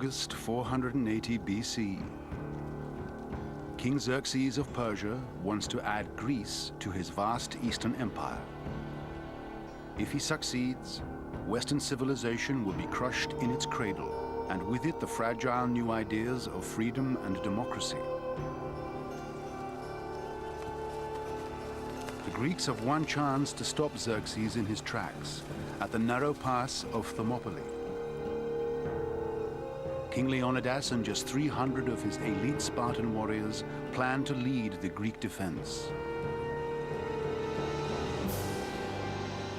August 480 BC. King Xerxes of Persia wants to add Greece to his vast Eastern Empire. If he succeeds, Western civilization will be crushed in its cradle, and with it the fragile new ideas of freedom and democracy. The Greeks have one chance to stop Xerxes in his tracks at the narrow pass of Thermopylae. King Leonidas and just 300 of his elite Spartan warriors plan to lead the Greek defense.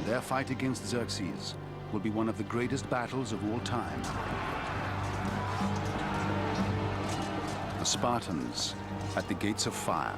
Their fight against Xerxes will be one of the greatest battles of all time. The Spartans at the gates of fire.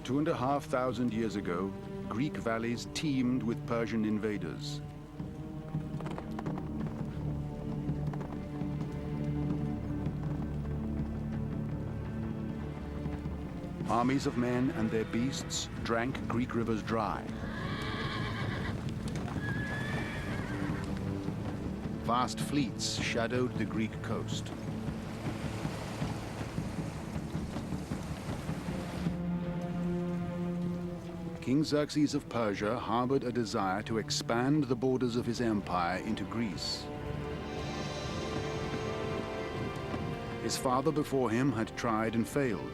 Two and a half thousand years ago, Greek valleys teemed with Persian invaders. Armies of men and their beasts drank Greek rivers dry. Vast fleets shadowed the Greek coast. King Xerxes of Persia harbored a desire to expand the borders of his empire into Greece. His father before him had tried and failed.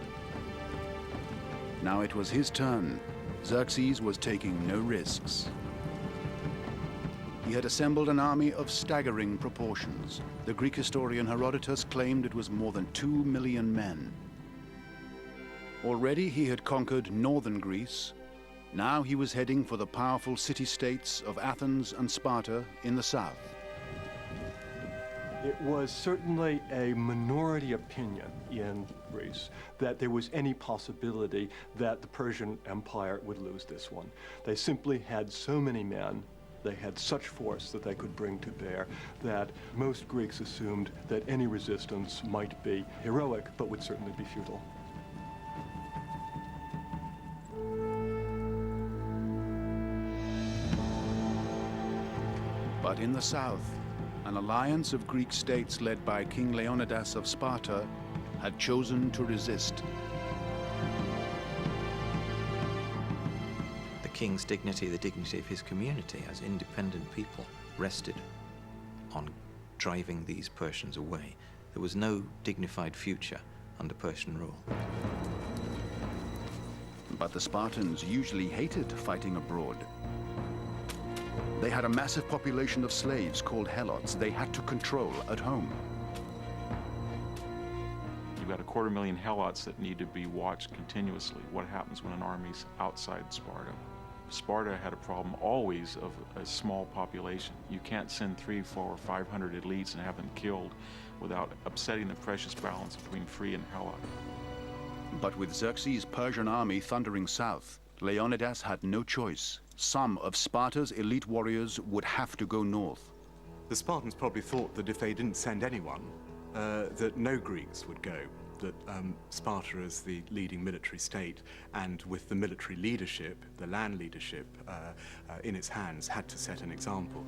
Now it was his turn. Xerxes was taking no risks. He had assembled an army of staggering proportions. The Greek historian Herodotus claimed it was more than 2 million men. Already he had conquered northern Greece. Now he was heading for the powerful city-states of Athens and Sparta in the south. It was certainly a minority opinion in Greece that there was any possibility that the Persian Empire would lose this one. They simply had so many men, they had such force that they could bring to bear, that most Greeks assumed that any resistance might be heroic, but would certainly be futile. But in the south, an alliance of Greek states led by King Leonidas of Sparta had chosen to resist. The king's dignity, the dignity of his community as independent people, rested on driving these Persians away. There was no dignified future under Persian rule. But the Spartans usually hated fighting abroad. They had a massive population of slaves called helots they had to control at home. You've got 250,000 helots that need to be watched continuously. What happens when an army's outside Sparta? Sparta had a problem always of a small population. You can't send 300, 400, or 500 elites and have them killed without upsetting the precious balance between free and helot. But with Xerxes' Persian army thundering south, Leonidas had no choice. Some of Sparta's elite warriors would have to go north. The Spartans probably thought that if they didn't send anyone, that no Greeks would go, that Sparta as the leading military state and with the military leadership, the land leadership in its hands, had to set an example.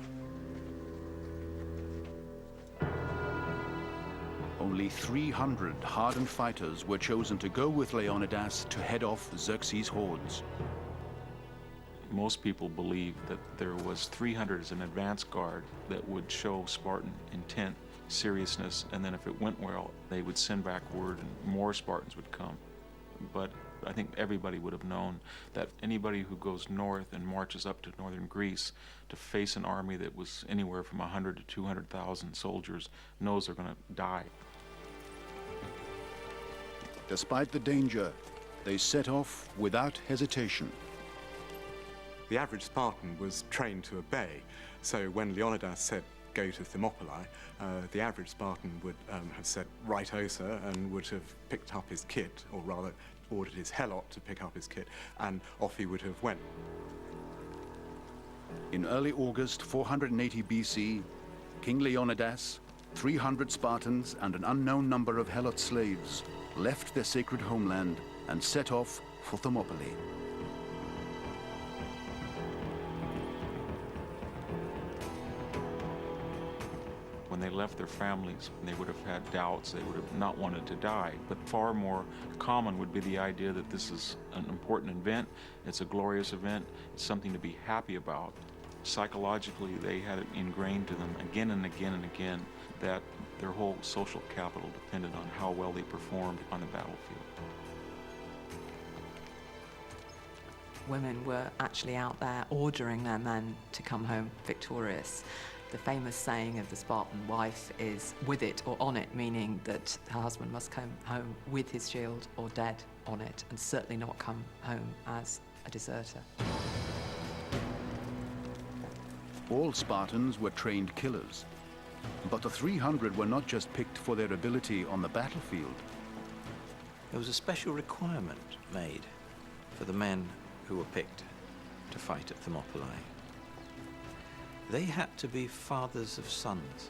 Only 300 hardened fighters were chosen to go with Leonidas to head off Xerxes' hordes. Most people believe that there was 300 as an advance guard that would show Spartan intent, seriousness, and then if it went well, they would send back word and more Spartans would come. But I think everybody would have known that anybody who goes north and marches up to northern Greece to face an army that was anywhere from 100 to 200,000 soldiers knows they're going to die. Despite the danger, they set off without hesitation. The average Spartan was trained to obey, so when Leonidas said, go to Thermopylae, the average Spartan would have said, "Righto, sir," and would have picked up his kit, or rather ordered his helot to pick up his kit, and off he would have went. In early August 480 BC, King Leonidas, 300 Spartans, and an unknown number of Helot slaves left their sacred homeland and set off for Thermopylae. When they left their families, they would have had doubts, they would have not wanted to die. But far more common would be the idea that this is an important event, it's a glorious event, it's something to be happy about. Psychologically, they had it ingrained to them again and again and again that their whole social capital depended on how well they performed on the battlefield. Women were actually out there ordering their men to come home victorious. The famous saying of the Spartan wife is "with it or on it," meaning that her husband must come home with his shield or dead on it, and certainly not come home as a deserter. All Spartans were trained killers, but the 300 were not just picked for their ability on the battlefield. There was a special requirement made for the men who were picked to fight at Thermopylae. They had to be fathers of sons.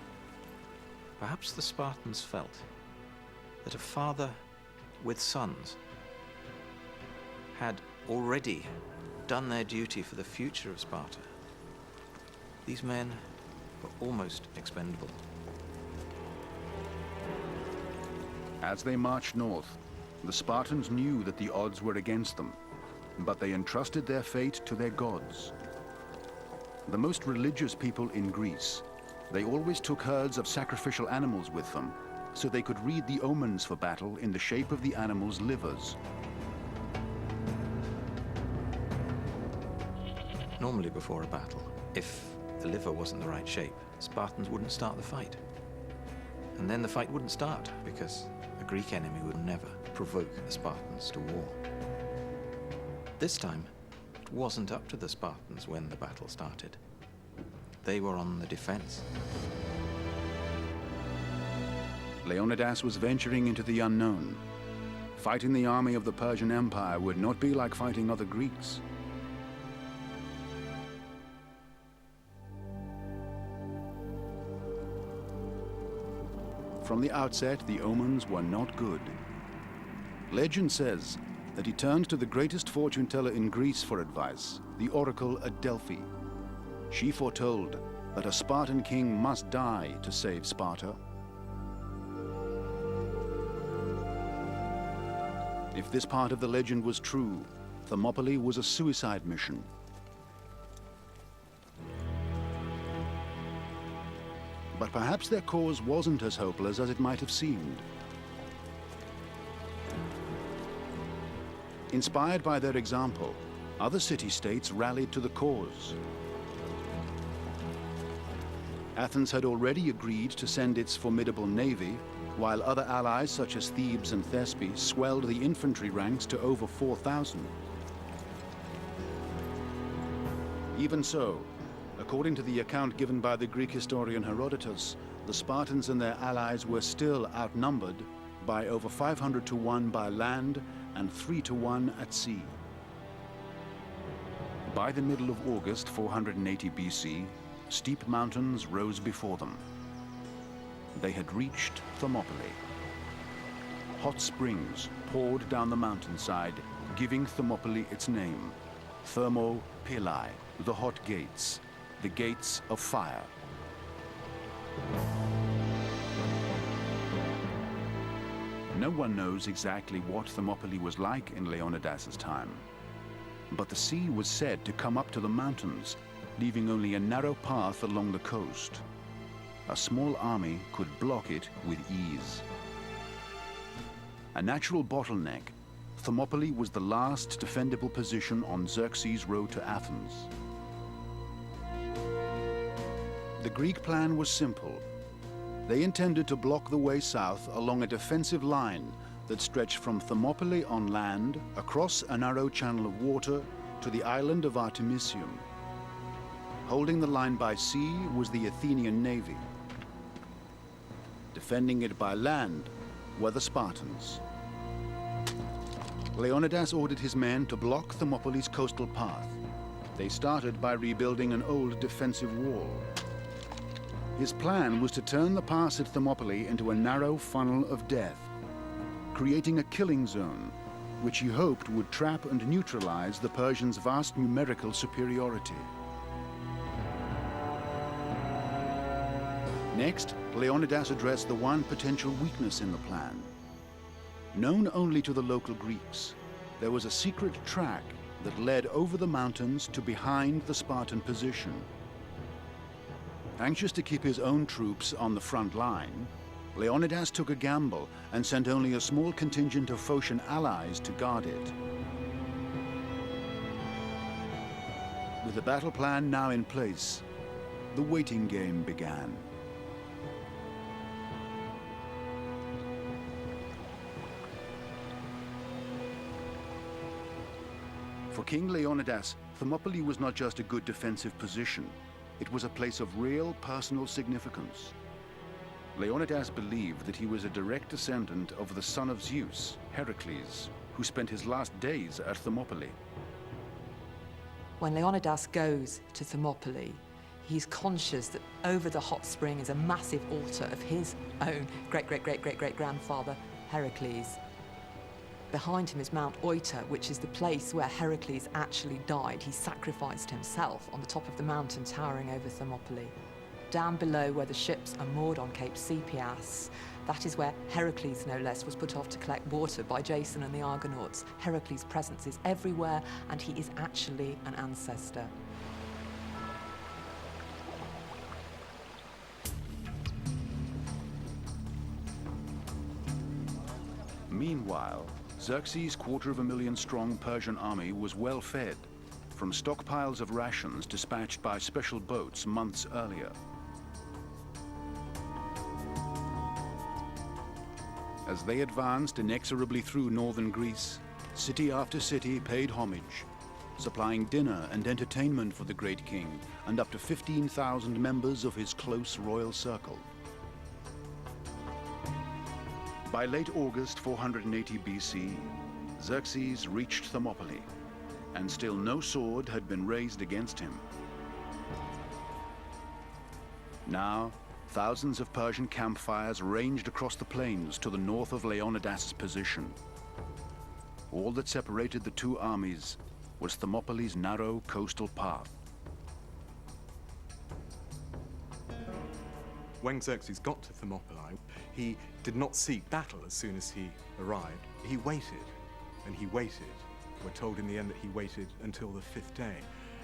Perhaps the Spartans felt that a father with sons had already done their duty for the future of Sparta. These men were almost expendable. As they marched north, the Spartans knew that the odds were against them, but they entrusted their fate to their gods. The most religious people in Greece, they always took herds of sacrificial animals with them, so they could read the omens for battle in the shape of the animals' livers. Normally before a battle, if the liver wasn't the right shape, Spartans wouldn't start the fight. And then the fight wouldn't start, because a Greek enemy would never provoke the Spartans to war. This time, it wasn't up to the Spartans when the battle started. They were on the defense. Leonidas was venturing into the unknown. Fighting the army of the Persian Empire would not be like fighting other Greeks. From the outset, the omens were not good. Legend says that he turned to the greatest fortune teller in Greece for advice, the oracle at Delphi. She foretold that a Spartan king must die to save Sparta. If this part of the legend was true, Thermopylae was a suicide mission. But perhaps their cause wasn't as hopeless as it might have seemed. Inspired by their example, other city-states rallied to the cause. Athens had already agreed to send its formidable navy, while other allies such as Thebes and Thespes swelled the infantry ranks to over 4,000. Even so, according to the account given by the Greek historian Herodotus, the Spartans and their allies were still outnumbered by over 500 to 1 by land and 3 to 1 at sea. By the middle of August 480 BC, steep mountains rose before them. They had reached Thermopylae. Hot springs poured down the mountainside, giving Thermopylae its name, Thermopylae, the hot gates, the gates of fire. No one knows exactly what Thermopylae was like in Leonidas's time, but the sea was said to come up to the mountains, leaving only a narrow path along the coast. A small army could block it with ease. A natural bottleneck, Thermopylae was the last defendable position on Xerxes' road to Athens. The Greek plan was simple. They intended to block the way south along a defensive line that stretched from Thermopylae on land across a narrow channel of water to the island of Artemisium. Holding the line by sea was the Athenian navy. Defending it by land were the Spartans. Leonidas ordered his men to block Thermopylae's coastal path. They started by rebuilding an old defensive wall. His plan was to turn the pass at Thermopylae into a narrow funnel of death, creating a killing zone, which he hoped would trap and neutralize the Persians' vast numerical superiority. Next, Leonidas addressed the one potential weakness in the plan. Known only to the local Greeks, there was a secret track that led over the mountains to behind the Spartan position. Anxious to keep his own troops on the front line, Leonidas took a gamble and sent only a small contingent of Phocian allies to guard it. With the battle plan now in place, the waiting game began. For King Leonidas, Thermopylae was not just a good defensive position, it was a place of real personal significance. Leonidas believed that he was a direct descendant of the son of Zeus, Heracles, who spent his last days at Thermopylae. When Leonidas goes to Thermopylae, he's conscious that over the hot spring is a massive altar of his own great-great-great-great-great-grandfather, Heracles. Behind him is Mount Oita, which is the place where Heracles actually died. He sacrificed himself on the top of the mountain towering over Thermopylae. Down below, where the ships are moored on Cape Sepias, that is where Heracles, no less, was put off to collect water by Jason and the Argonauts. Heracles' presence is everywhere, and he is actually an ancestor. Meanwhile, Xerxes' 250,000-strong Persian army was well fed, from stockpiles of rations dispatched by special boats months earlier. As they advanced inexorably through northern Greece, city after city paid homage, supplying dinner and entertainment for the great king and up to 15,000 members of his close royal circle. By late August 480 BC, Xerxes reached Thermopylae, and still no sword had been raised against him. Now, thousands of Persian campfires ranged across the plains to the north of Leonidas' position. All that separated the two armies was Thermopylae's narrow coastal path. When Xerxes got to Thermopylae, he did not seek battle as soon as he arrived. He waited, and he waited. We're told in the end that he waited until the 5th day.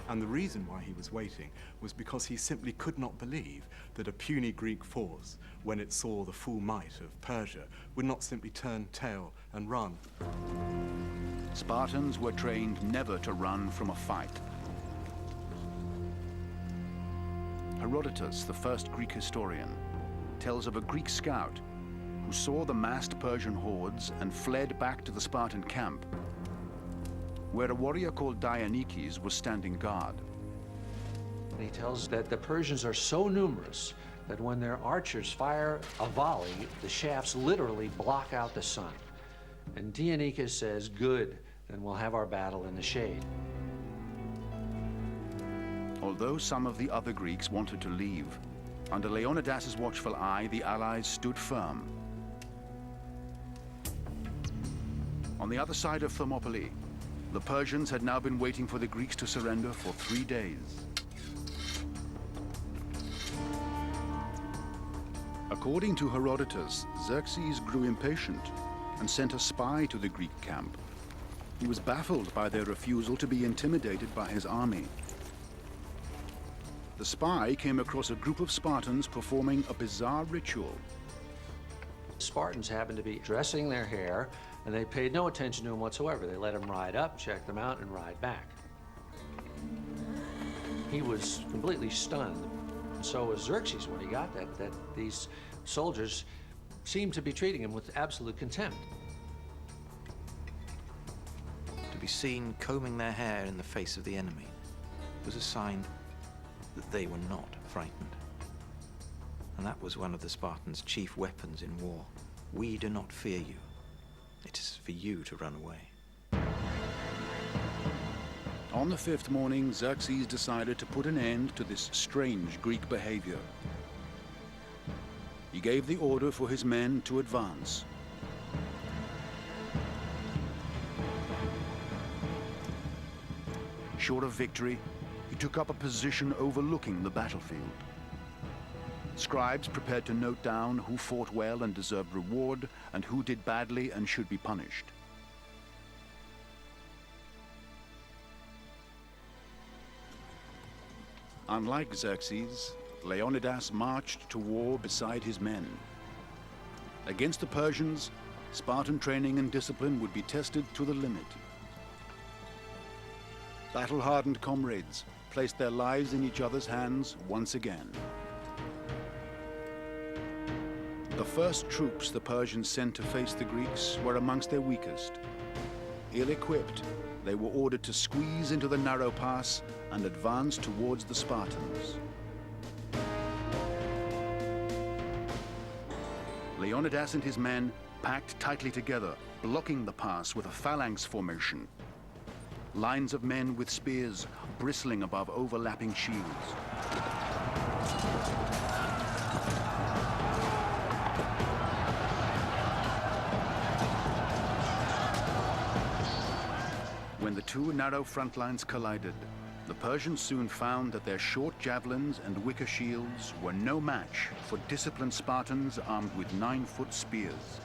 And the reason why he was waiting was because he simply could not believe that a puny Greek force, when it saw the full might of Persia, would not simply turn tail and run. Spartans were trained never to run from a fight. Herodotus, the first Greek historian, tells of a Greek scout who saw the massed Persian hordes and fled back to the Spartan camp, where a warrior called Dionysius was standing guard. He tells that the Persians are so numerous that when their archers fire a volley, the shafts literally block out the sun. And Dionysius says, "Good, then we'll have our battle in the shade." Although some of the other Greeks wanted to leave, under Leonidas' watchful eye, the allies stood firm. On the other side of Thermopylae, the Persians had now been waiting for the Greeks to surrender for 3 days. According to Herodotus, Xerxes grew impatient and sent a spy to the Greek camp. He was baffled by their refusal to be intimidated by his army. The spy came across a group of Spartans performing a bizarre ritual. Spartans happened to be dressing their hair, and they paid no attention to him whatsoever. They let him ride up, check them out, and ride back. He was completely stunned. And so was Xerxes when he got that these soldiers seemed to be treating him with absolute contempt. To be seen combing their hair in the face of the enemy was a sign that they were not frightened. And that was one of the Spartans' chief weapons in war. We do not fear you. It is for you to run away. On the fifth morning, Xerxes decided to put an end to this strange Greek behavior. He gave the order for his men to advance. Short of victory, he took up a position overlooking the battlefield. Scribes prepared to note down who fought well and deserved reward, and who did badly and should be punished. Unlike Xerxes, Leonidas marched to war beside his men. Against the Persians, Spartan training and discipline would be tested to the limit. Battle-hardened comrades placed their lives in each other's hands once again. The first troops the Persians sent to face the Greeks were amongst their weakest. Ill-equipped, they were ordered to squeeze into the narrow pass and advance towards the Spartans. Leonidas and his men packed tightly together, blocking the pass with a phalanx formation. Lines of men with spears bristling above overlapping shields. When the two narrow front lines collided, the Persians soon found that their short javelins and wicker shields were no match for disciplined Spartans armed with 9-foot spears.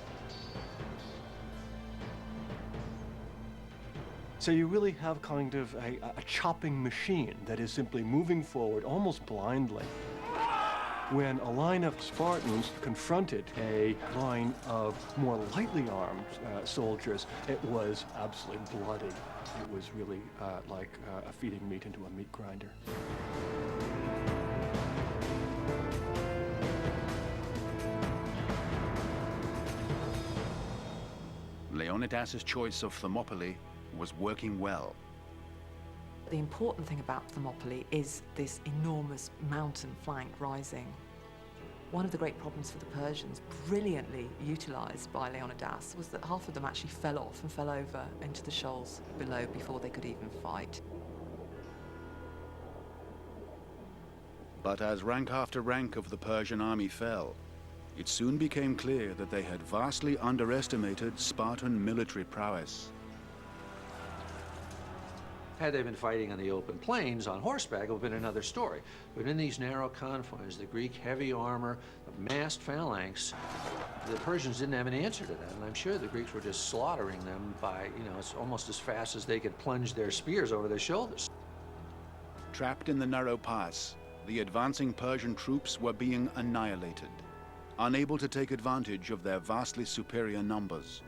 So you really have kind of a chopping machine that is simply moving forward almost blindly. When a line of Spartans confronted a line of more lightly armed soldiers, it was absolutely bloody. It was really like feeding meat into a meat grinder. Leonidas' choice of Thermopylae was working well. The important thing about Thermopylae is this enormous mountain flank rising. One of the great problems for the Persians, brilliantly utilized by Leonidas, was that half of them actually fell off and fell over into the shoals below before they could even fight. But as rank after rank of the Persian army fell, it soon became clear that they had vastly underestimated Spartan military prowess. Had they been fighting on the open plains on horseback, it would have been another story. But in these narrow confines, the Greek heavy armor, the massed phalanx, the Persians didn't have an answer to that. And I'm sure the Greeks were just slaughtering them by, it's almost as fast as they could plunge their spears over their shoulders. Trapped in the narrow pass, the advancing Persian troops were being annihilated, unable to take advantage of their vastly superior numbers.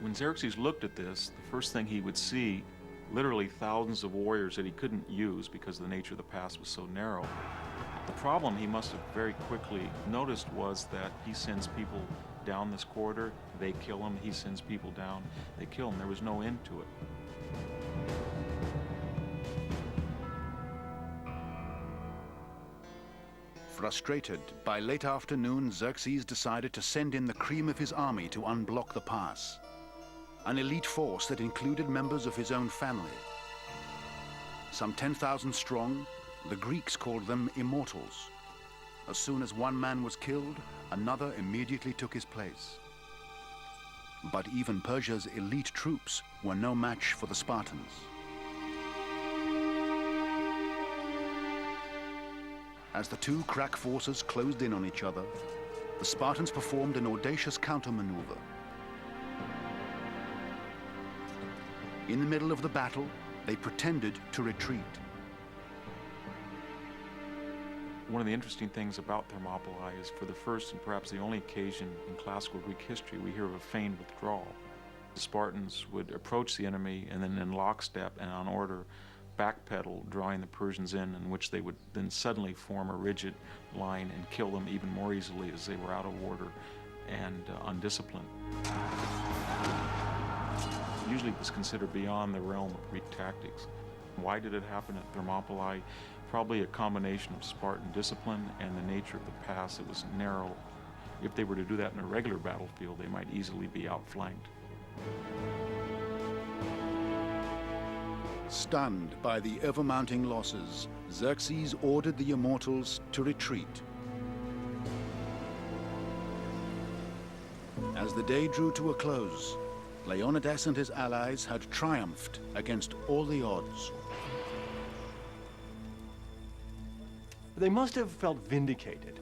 When Xerxes looked at this, the first thing he would see, literally thousands of warriors that he couldn't use because the nature of the pass was so narrow. The problem he must have very quickly noticed was that he sends people down this corridor, they kill them, he sends people down, they kill them. There was no end to it. Frustrated, by late afternoon, Xerxes decided to send in the cream of his army to unblock the pass. An elite force that included members of his own family. Some 10,000 strong, the Greeks called them immortals. As soon as one man was killed, another immediately took his place. But even Persia's elite troops were no match for the Spartans. As the two crack forces closed in on each other, the Spartans performed an audacious countermaneuver. In the middle of the battle, they pretended to retreat. One of the interesting things about Thermopylae is, for the first and perhaps the only occasion in classical Greek history, we hear of a feigned withdrawal. The Spartans would approach the enemy and then in lockstep and on order backpedal, drawing the Persians in which they would then suddenly form a rigid line and kill them even more easily as they were out of order and undisciplined. Usually it was considered beyond the realm of Greek tactics. Why did it happen at Thermopylae? Probably a combination of Spartan discipline and the nature of the pass. It was narrow. If they were to do that in a regular battlefield, they might easily be outflanked. Stunned by the ever-mounting losses, Xerxes ordered the immortals to retreat. As the day drew to a close, Leonidas and his allies had triumphed against all the odds. They must have felt vindicated.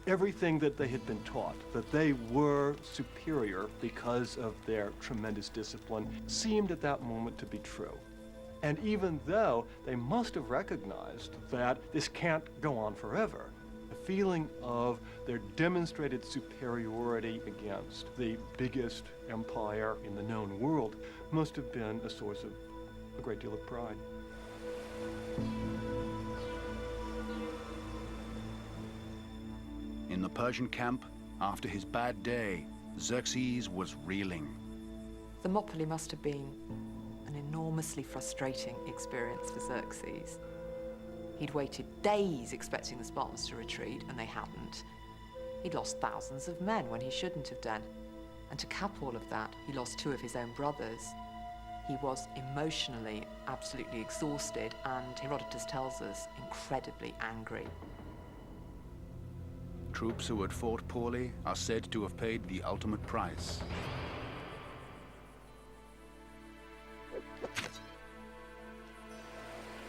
Everything that they had been taught, that they were superior because of their tremendous discipline, seemed at that moment to be true. And even though they must have recognized that this can't go on forever, the feeling of their demonstrated superiority against the biggest empire in the known world must have been a source of a great deal of pride. In the Persian camp, after his bad day, Xerxes was reeling. Thermopylae must have been an enormously frustrating experience for Xerxes. He'd waited days expecting the Spartans to retreat, and they hadn't. He'd lost thousands of men when he shouldn't have done. And to cap all of that, he lost 2 of his own brothers. He was emotionally absolutely exhausted, and Herodotus tells us, incredibly angry. Troops who had fought poorly are said to have paid the ultimate price.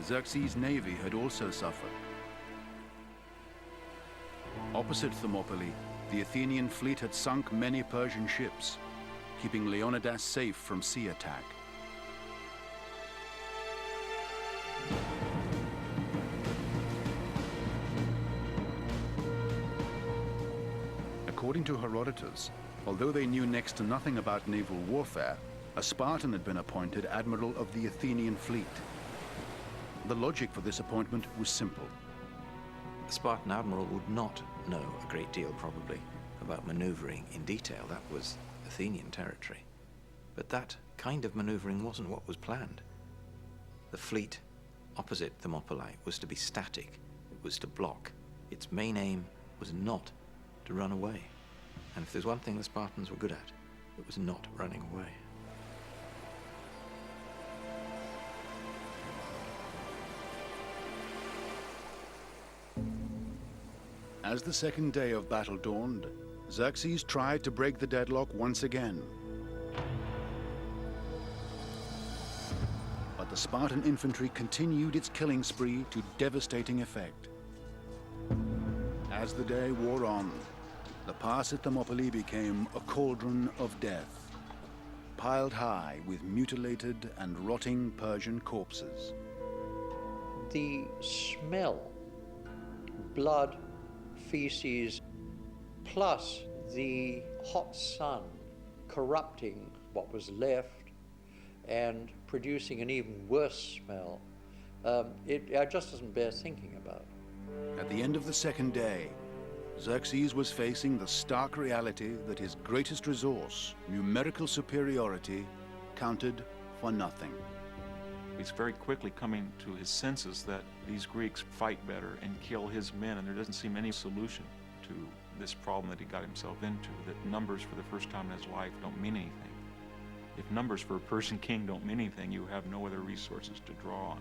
Xerxes' navy had also suffered. Opposite Thermopylae, the Athenian fleet had sunk many Persian ships, keeping Leonidas safe from sea attack. According to Herodotus, although they knew next to nothing about naval warfare, a Spartan had been appointed admiral of the Athenian fleet. The logic for this appointment was simple. The Spartan admiral would not know a great deal, probably, about maneuvering in detail. That was Athenian territory. But that kind of maneuvering wasn't what was planned. The fleet opposite Thermopylae was to be static. It was to block. Its main aim was not to run away. And if there's one thing the Spartans were good at, it was not running away. As the second day of battle dawned, Xerxes tried to break the deadlock once again. But the Spartan infantry continued its killing spree to devastating effect. As the day wore on, the pass at Thermopylae became a cauldron of death, piled high with mutilated and rotting Persian corpses. The smell, blood, feces, plus the hot sun corrupting what was left and producing an even worse smell, it just doesn't bear thinking about. At the end of the second day, Xerxes was facing the stark reality that his greatest resource, numerical superiority, counted for nothing. He's very quickly coming to his senses that these Greeks fight better and kill his men, and there doesn't seem any solution to this problem that he got himself into, that numbers for the first time in his life don't mean anything. If numbers for a Persian king don't mean anything, you have no other resources to draw on.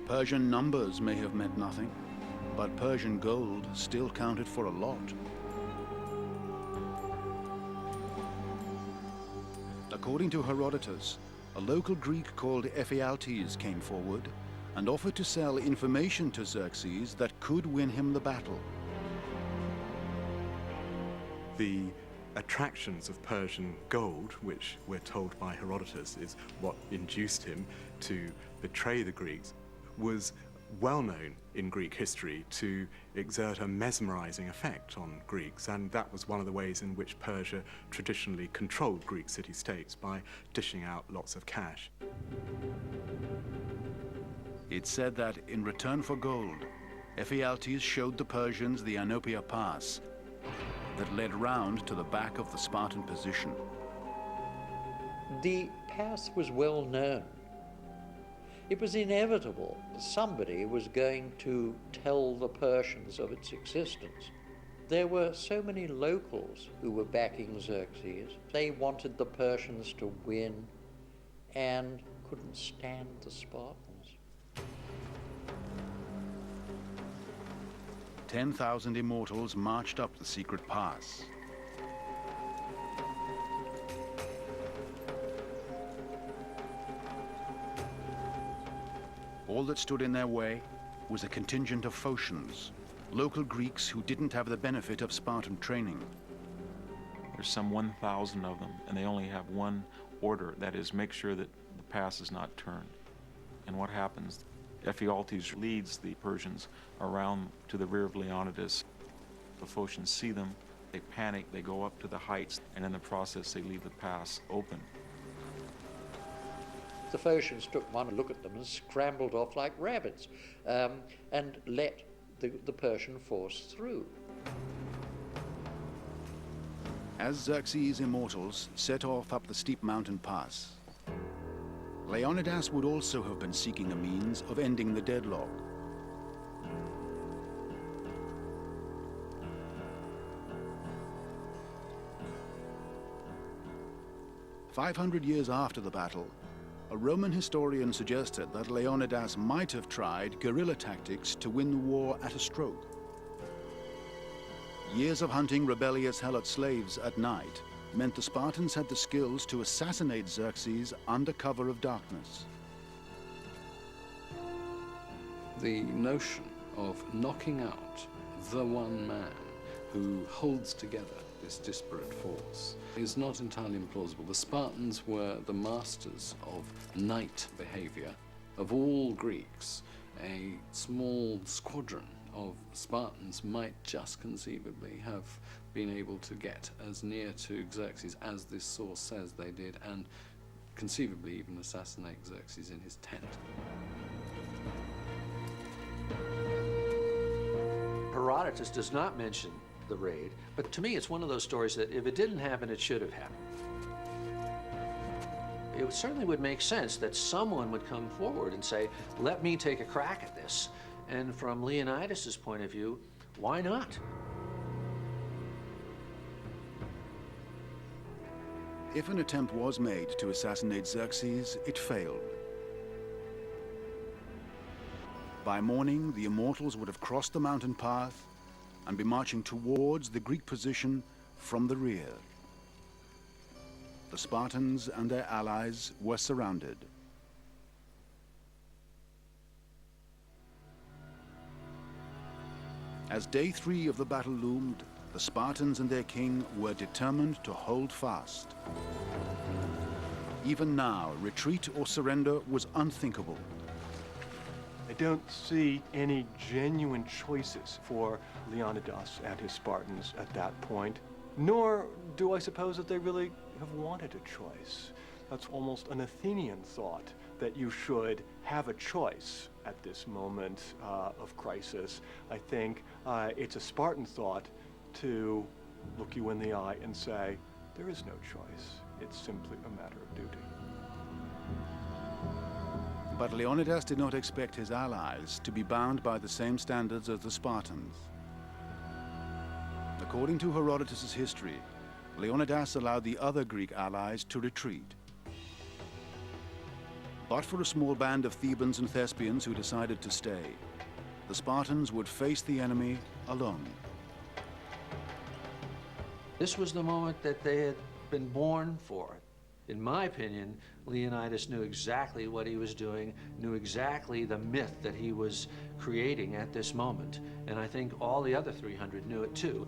Persian numbers may have meant nothing, but Persian gold still counted for a lot. According to Herodotus, a local Greek called Ephialtes came forward and offered to sell information to Xerxes that could win him the battle. The attractions of Persian gold, which we're told by Herodotus is what induced him to betray the Greeks, was well known in Greek history to exert a mesmerizing effect on Greeks, and that was one of the ways in which Persia traditionally controlled Greek city-states, by dishing out lots of cash. It's said that in return for gold, Ephialtes showed the Persians the Anopia Pass that led round to the back of the Spartan position. The pass was well known. It was inevitable. Somebody was going to tell the Persians of its existence. There were so many locals who were backing Xerxes. They wanted the Persians to win and couldn't stand the Spartans. 10,000 immortals marched up the secret pass. All that stood in their way was a contingent of Phocians, local Greeks who didn't have the benefit of Spartan training. There's some 1,000 of them, and they only have one order, that is, make sure that the pass is not turned. And what happens? Ephialtes leads the Persians around to the rear of Leonidas. The Phocians see them, they panic, they go up to the heights, and in the process they leave the pass open. The Phocians took one look at them and scrambled off like rabbits and let the Persian force through. As Xerxes' immortals set off up the steep mountain pass, Leonidas would also have been seeking a means of ending the deadlock. "500 years after the battle, a Roman historian suggested that Leonidas might have tried guerrilla tactics to win the war at a stroke. Years of hunting rebellious Helot slaves at night meant the Spartans had the skills to assassinate Xerxes under cover of darkness. The notion of knocking out the one man who holds together this disparate force is not entirely implausible. The Spartans were the masters of knight behavior. Of all Greeks, a small squadron of Spartans might just conceivably have been able to get as near to Xerxes as this source says they did, and conceivably even assassinate Xerxes in his tent. Herodotus does not mention the raid, but to me it's one of those stories that if it didn't happen, it should have happened. It certainly would make sense that someone would come forward and say, let me take a crack at this. And from Leonidas's point of view, why not? If an attempt was made to assassinate Xerxes, it failed. By morning, the immortals would have crossed the mountain path and be marching towards the Greek position from the rear. The Spartans and their allies were surrounded. As day 3 of the battle loomed, the Spartans and their king were determined to hold fast. Even now, retreat or surrender was unthinkable. I don't see any genuine choices for Leonidas and his Spartans at that point, nor do I suppose that they really have wanted a choice. That's almost an Athenian thought, that you should have a choice at this moment of crisis. I think it's a Spartan thought to look you in the eye and say, there is no choice. It's simply a matter of duty. But Leonidas did not expect his allies to be bound by the same standards as the Spartans. According to Herodotus' history, Leonidas allowed the other Greek allies to retreat. But for a small band of Thebans and Thespians who decided to stay, the Spartans would face the enemy alone. This was the moment that they had been born for. In my opinion, Leonidas knew exactly what he was doing, knew exactly the myth that he was creating at this moment, and I think all the other 300 knew it too.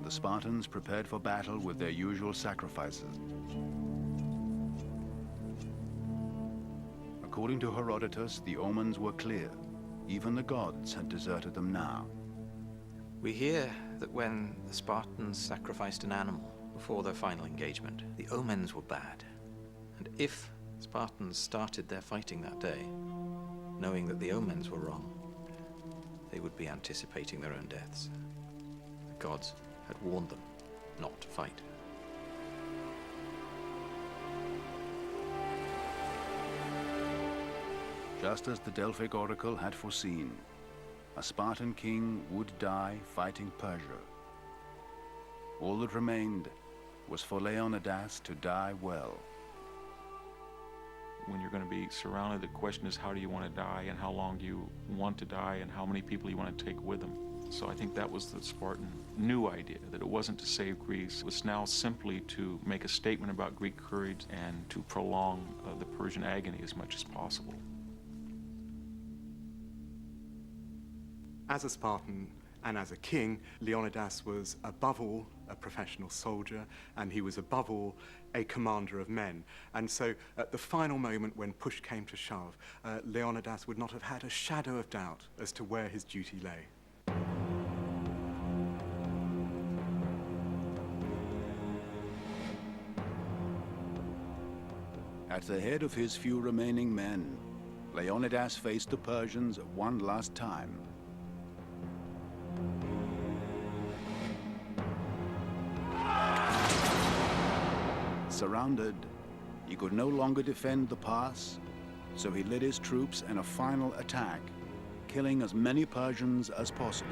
The Spartans prepared for battle with their usual sacrifices. According to Herodotus, the omens were clear. Even the gods had deserted them now. We hear that when the Spartans sacrificed an animal before their final engagement, the omens were bad. And if Spartans started their fighting that day, knowing that the omens were wrong, they would be anticipating their own deaths. The gods had warned them not to fight. Just as the Delphic oracle had foreseen, a Spartan king would die fighting Persia. All that remained was for Leonidas to die well. When you're going to be surrounded, the question is how do you want to die and how long do you want to die and how many people you want to take with them. So I think that was the Spartan new idea, that it wasn't to save Greece. It was now simply to make a statement about Greek courage and to prolong the Persian agony as much as possible. As a Spartan and as a king, Leonidas was above all a professional soldier, and he was above all a commander of men. And so at the final moment when push came to shove, Leonidas would not have had a shadow of doubt as to where his duty lay. At the head of his few remaining men, Leonidas faced the Persians one last time. Surrounded, he could no longer defend the pass, so he led his troops in a final attack, killing as many Persians as possible.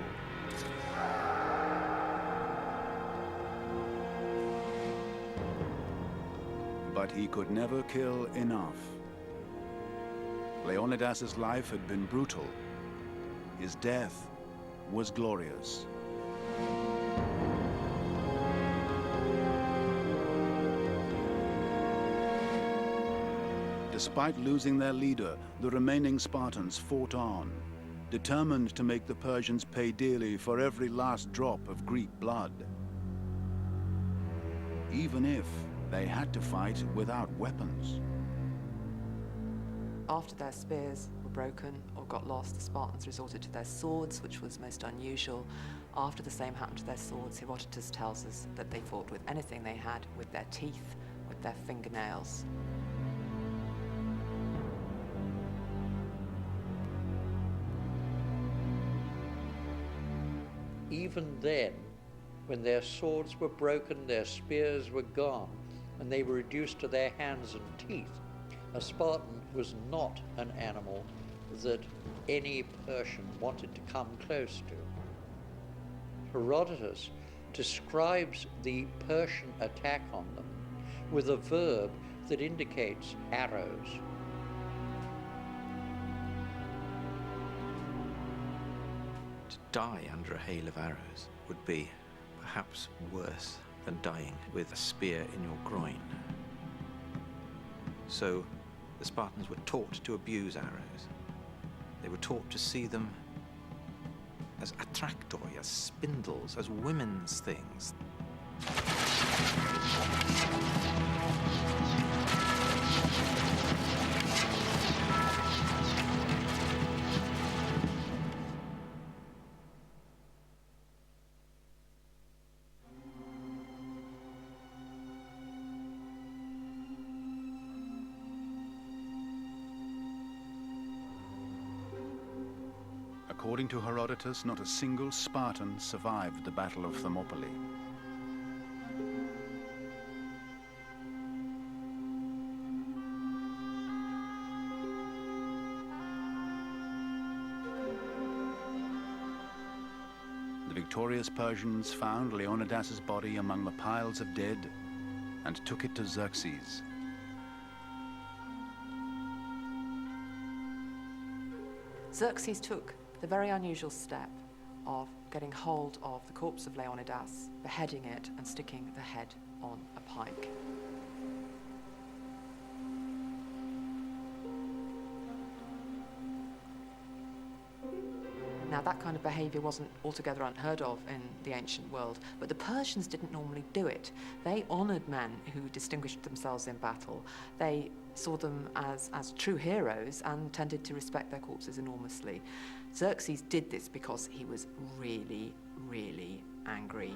But he could never kill enough. Leonidas's life had been brutal. His death was glorious. Despite losing their leader, the remaining Spartans fought on, determined to make the Persians pay dearly for every last drop of Greek blood, even if they had to fight without weapons. After their spears were broken or got lost, the Spartans resorted to their swords, which was most unusual. After the same happened to their swords, Herodotus tells us that they fought with anything they had, with their teeth, with their fingernails. Even then, when their swords were broken, their spears were gone, and they were reduced to their hands and teeth, a Spartan was not an animal that any Persian wanted to come close to. Herodotus describes the Persian attack on them with a verb that indicates arrows. To die under a hail of arrows would be perhaps worse than dying with a spear in your groin. So the Spartans were taught to abuse arrows. They were taught to see them as attractoi, as spindles, as women's things. According to Herodotus, not a single Spartan survived the Battle of Thermopylae. The victorious Persians found Leonidas's body among the piles of dead and took it to Xerxes. Xerxes took the very unusual step of getting hold of the corpse of Leonidas, beheading it, and sticking the head on a pike. Now, that kind of behavior wasn't altogether unheard of in the ancient world, but the Persians didn't normally do it. They honored men who distinguished themselves in battle. They saw them as true heroes and tended to respect their corpses enormously. Xerxes did this because he was really, really angry.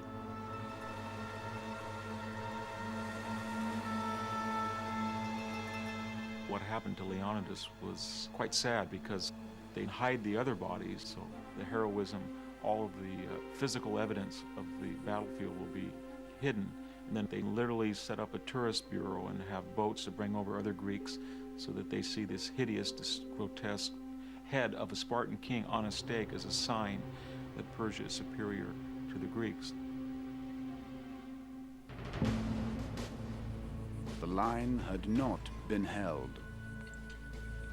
What happened to Leonidas was quite sad because they hide the other bodies, so the heroism, all of the physical evidence of the battlefield will be hidden, And then they literally set up a tourist bureau and have boats to bring over other Greeks so that they see this hideous, this grotesque head of a Spartan king on a stake as a sign that Persia is superior to the Greeks. The line had not been held.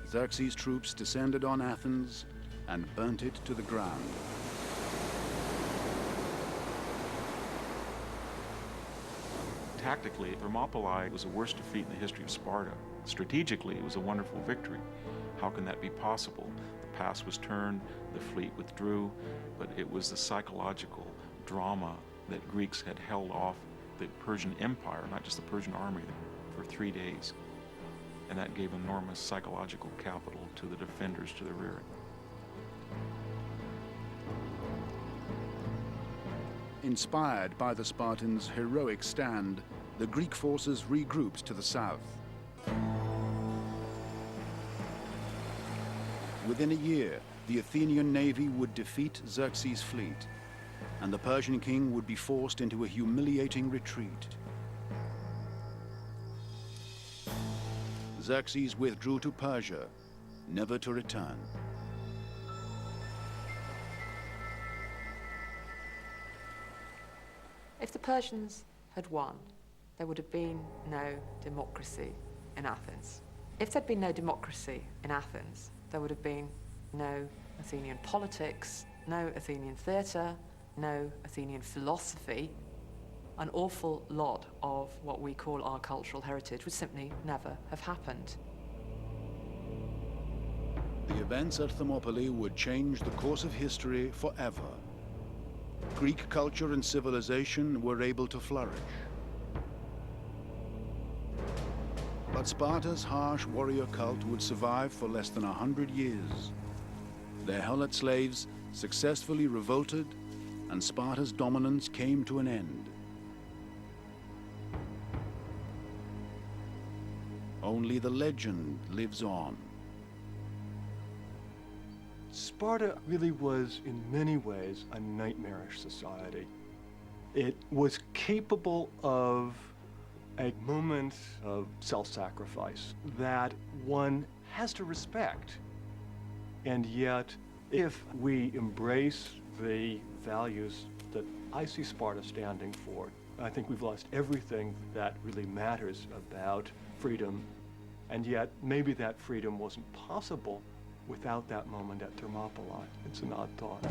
Xerxes' troops descended on Athens and burnt it to the ground. Tactically, Thermopylae was the worst defeat in the history of Sparta. Strategically, it was a wonderful victory. How can that be possible? The pass was turned, the fleet withdrew, but it was the psychological drama that Greeks had held off the Persian Empire, not just the Persian army, for 3 days. And that gave enormous psychological capital to the defenders to the rear. Inspired by the Spartans' heroic stand, the Greek forces regrouped to the south. Within a year, the Athenian navy would defeat Xerxes' fleet, and the Persian king would be forced into a humiliating retreat. Xerxes withdrew to Persia, never to return. If the Persians had won, there would have been no democracy in Athens. If there'd been no democracy in Athens, there would have been no Athenian politics, no Athenian theatre, no Athenian philosophy. An awful lot of what we call our cultural heritage would simply never have happened. The events at Thermopylae would change the course of history forever. Greek culture and civilization were able to flourish. But Sparta's harsh warrior cult would survive for less than 100 years. Their helot slaves successfully revolted, and Sparta's dominance came to an end. Only the legend lives on. Sparta really was, in many ways, a nightmarish society. It was capable of a moment of self-sacrifice that one has to respect. And yet, if we embrace the values that I see Sparta standing for, I think we've lost everything that really matters about freedom. And yet, maybe that freedom wasn't possible without that moment at Thermopylae. It's an odd thought.